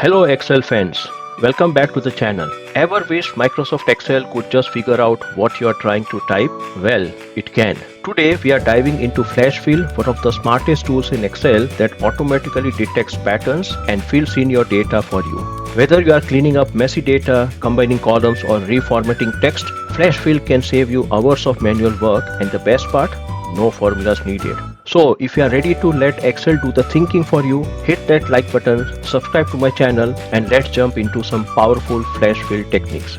Hello Excel fans, welcome back to the channel. Ever wish Microsoft Excel could just figure out what you are trying to type? Well, it can. Today we are diving into Flash Fill, one of the smartest tools in Excel that automatically detects patterns and fills in your data for you. Whether you are cleaning up messy data, combining columns or reformatting text, Flash Fill can save you hours of manual work, and the best part, no formulas needed. So if you are ready to let Excel do the thinking for you, hit that like button, subscribe to my channel, and let's jump into some powerful flash fill techniques.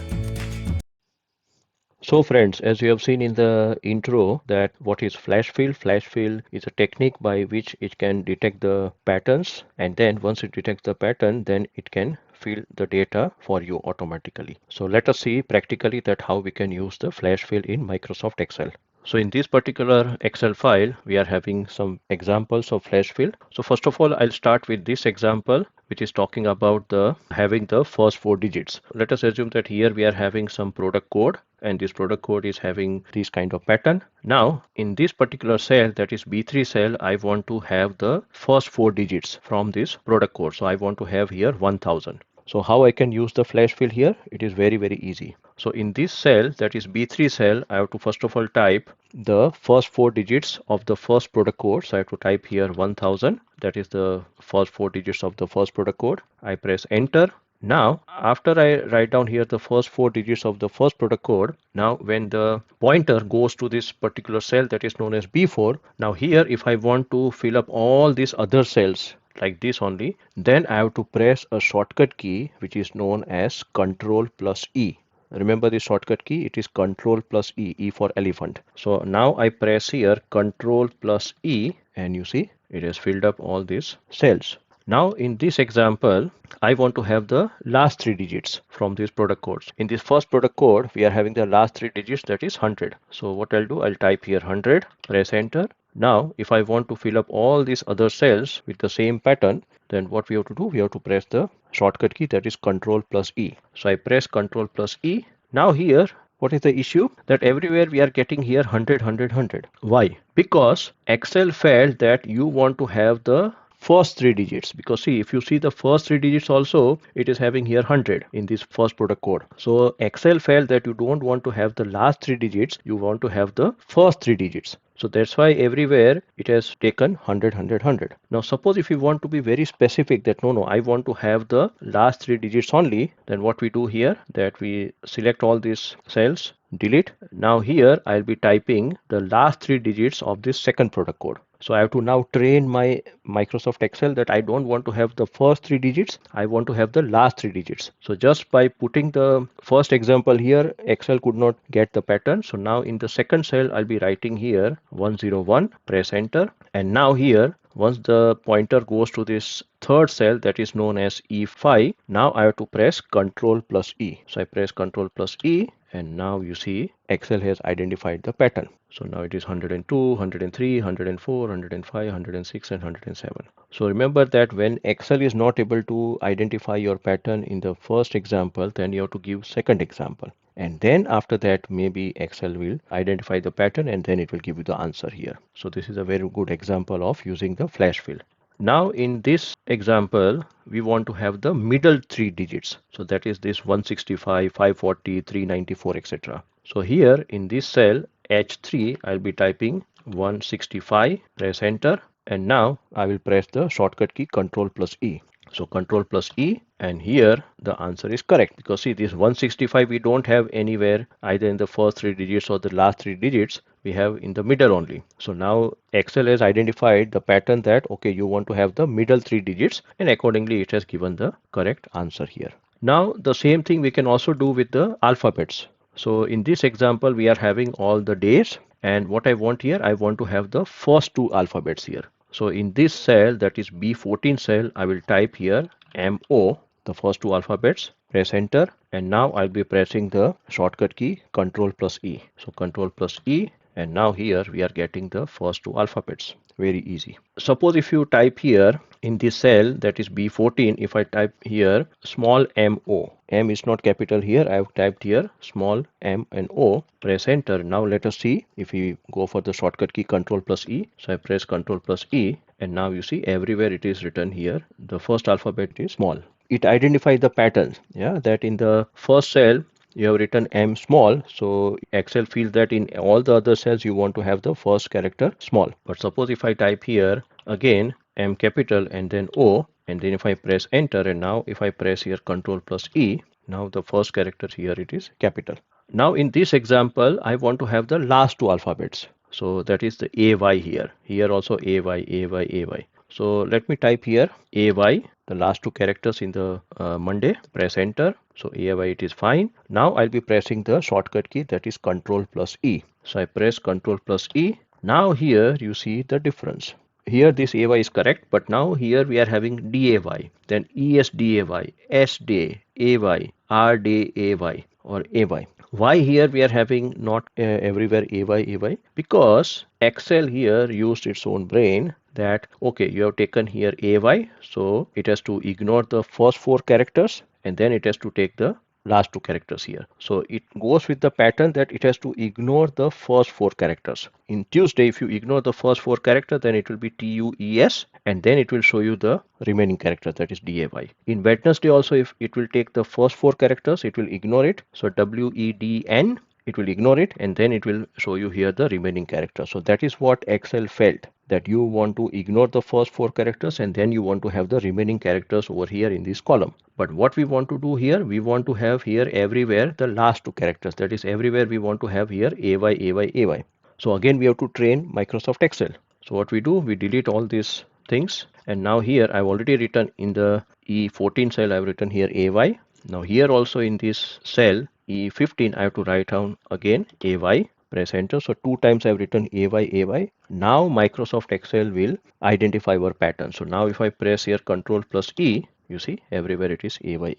So friends, as you have seen in the intro that what is flash fill? Flash fill is a technique by which it can detect the patterns, and then once it detects the pattern, then it can fill the data for you automatically. So let us see practically that how we can use the flash fill in Microsoft Excel. So in this particular Excel file, we are having some examples of flash fill. So first of all, I'll start with this example, which is talking about the having the first four digits. Let us assume that here we are having some product code, and this product code is having this kind of pattern. Now, in this particular cell, that is B3 cell, I want to have the first four digits from this product code. So I want to have here 1000. So how I can use the flash fill here? It is very easy. So in this cell, that is B3 cell, I have to first of all type the first four digits of the first product code. So I have to type here 1000. That is the first four digits of the first product code. I press enter. Now, after I write down here the first four digits of the first product code, now when the pointer goes to this particular cell that is known as B4, now here if I want to fill up all these other cells like this only, then I have to press a shortcut key which is known as Control plus E. Remember the shortcut key, it is Control plus E, E for elephant. So now I press here Control plus E, and you see it has filled up all these cells. Now in this example, I want to have the last three digits from these product codes. In this first product code, we are having the last three digits, that is 100. So what I'll do, I'll type here 100, press enter. Now, if I want to fill up all these other cells with the same pattern, then what we have to do, we have to press the shortcut key, that is Control plus E. So I press Control plus E. Now here, what is the issue? That everywhere we are getting here 100, 100, 100. Why? Because Excel felt that you want to have the first three digits, because see, if you see the first three digits also, it is having here 100 in this first product code. So Excel felt that you don't want to have the last three digits, you want to have the first three digits. So that's why everywhere it has taken 100, 100, 100. Now suppose if you want to be very specific that no, I want to have the last three digits only, then what we do here, that we select all these cells, delete. Now here I'll be typing the last three digits of this second product code. So I have to now train my Microsoft Excel that I don't want to have the first three digits, I want to have the last three digits. So just by putting the first example here, Excel could not get the pattern. So now in the second cell, I'll be writing here 101, press enter. And now here, once the pointer goes to this third cell that is known as E5, now I have to press Control plus E. So I press Control plus E, and now you see Excel has identified the pattern. So now it is 102, 103, 104, 105, 106 and 107. So remember that when Excel is not able to identify your pattern in the first example, then you have to give second example. And then after that, maybe Excel will identify the pattern and then it will give you the answer here. So this is a very good example of using the flash fill. Now in this example, we want to have the middle three digits. So that is this 165, 540, 394, etc. So here in this cell H3, I'll be typing 165, press enter. And now I will press the shortcut key Control plus E. So Control plus E, and here the answer is correct, because see this 165 we don't have anywhere either in the first three digits or the last three digits, we have in the middle only. So now Excel has identified the pattern that okay, you want to have the middle three digits, and accordingly it has given the correct answer here. Now the same thing we can also do with the alphabets. So in this example we are having all the days, and what I want here, I want to have the first two alphabets here. So in this cell, that is B14 cell, I will type here MO, the first two alphabets, press enter, and now I'll be pressing the shortcut key Control plus E. So Control plus E, and now here we are getting the first two alphabets. Very easy. Suppose if you type here in this cell, that is B14, if I type here small mo, M is not capital here, I have typed here small m and O, press enter. Now let us see if we go for the shortcut key Control plus E. So I press Control plus E, and now you see everywhere it is written here the first alphabet is small. it identifies the patterns. Yeah, that in the first cell you have written M small, so Excel feels that in all the other cells you want to have the first character small. But suppose if I type here again M capital and then O, and then if I press enter, and now if I press here Control plus E, now the first character here it is capital. Now in this example, I want to have the last two alphabets. So that is the AY here. Here also AY, AY, AY. So let me type here AY, the last two characters in the Monday. Press enter. So AY it is fine. Now I'll be pressing the shortcut key, that is Control plus E. So I press Control plus E. Now here you see the difference. Here this AY is correct, but now here we are having DAY, then ESDAY, SDAY, AY, RDAY or AY. Why here we are having not everywhere AY? Because Excel here used its own brain that, okay, you have taken here AY, so it has to ignore the first four characters and then it has to take the last two characters here. So it goes with the pattern that it has to ignore the first four characters. In Tuesday, if you ignore the first four characters, then it will be TUES, and then it will show you the remaining characters, that is DAY. In Wednesday also, if it will take the first four characters, it will ignore it. So WEDN, it will ignore it, and then it will show you here the remaining characters. So that is what Excel felt, that you want to ignore the first four characters and then you want to have the remaining characters over here in this column. But what we want to do here, we want to have here everywhere the last two characters, that is everywhere we want to have here AY. So again we have to train Microsoft Excel. So what we do, we delete all these things, and now here I've already written in the E14 cell, I've written here AY. Now here also in this cell E15 I have to write down again AY. Press enter. So two times I've written AY. Now Microsoft Excel will identify our pattern. So now if I press here Control plus E, you see everywhere it is AY.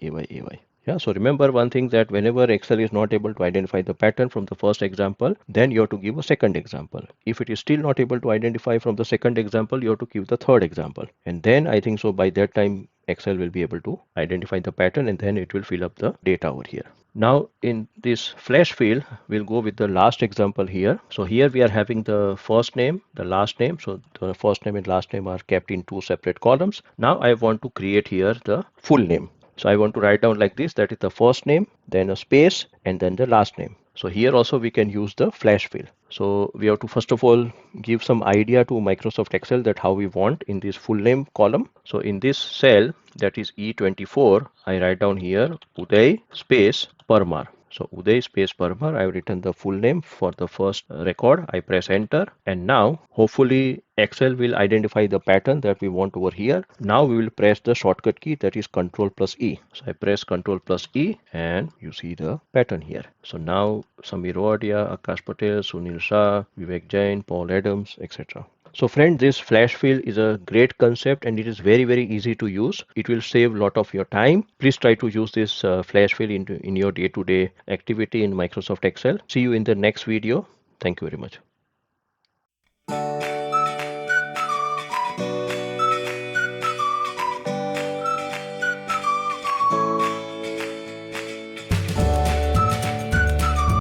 Yeah, so remember one thing, that whenever Excel is not able to identify the pattern from the first example, then you have to give a second example. If it is still not able to identify from the second example, you have to give the third example. And then I think so by that time Excel will be able to identify the pattern and then it will fill up the data over here. Now in this flash field, we'll go with the last example here. So here we are having the first name, the last name. So the first name and last name are kept in two separate columns. Now I want to create here the full name. So I want to write down like this, that is the first name, then a space, and then the last name. So here also we can use the flash fill. So we have to first of all give some idea to Microsoft Excel that how we want in this full name column. So in this cell, that is E24, I write down here Uday space Parmar. So Uday space Parmar, I have written the full name for the first record. I press enter, and now hopefully Excel will identify the pattern that we want over here. Now we will press the shortcut key, that is Control plus E. So I press Control plus E and you see the pattern here. So now Samir Wadia, Akash Patel, Sunil Shah, Vivek Jain, Paul Adams, etc. So friend, this flash fill is a great concept and it is very easy to use. It will save a lot of your time. Please try to use this flash fill in your day-to-day activity in Microsoft Excel. See you in the next video. Thank you very much.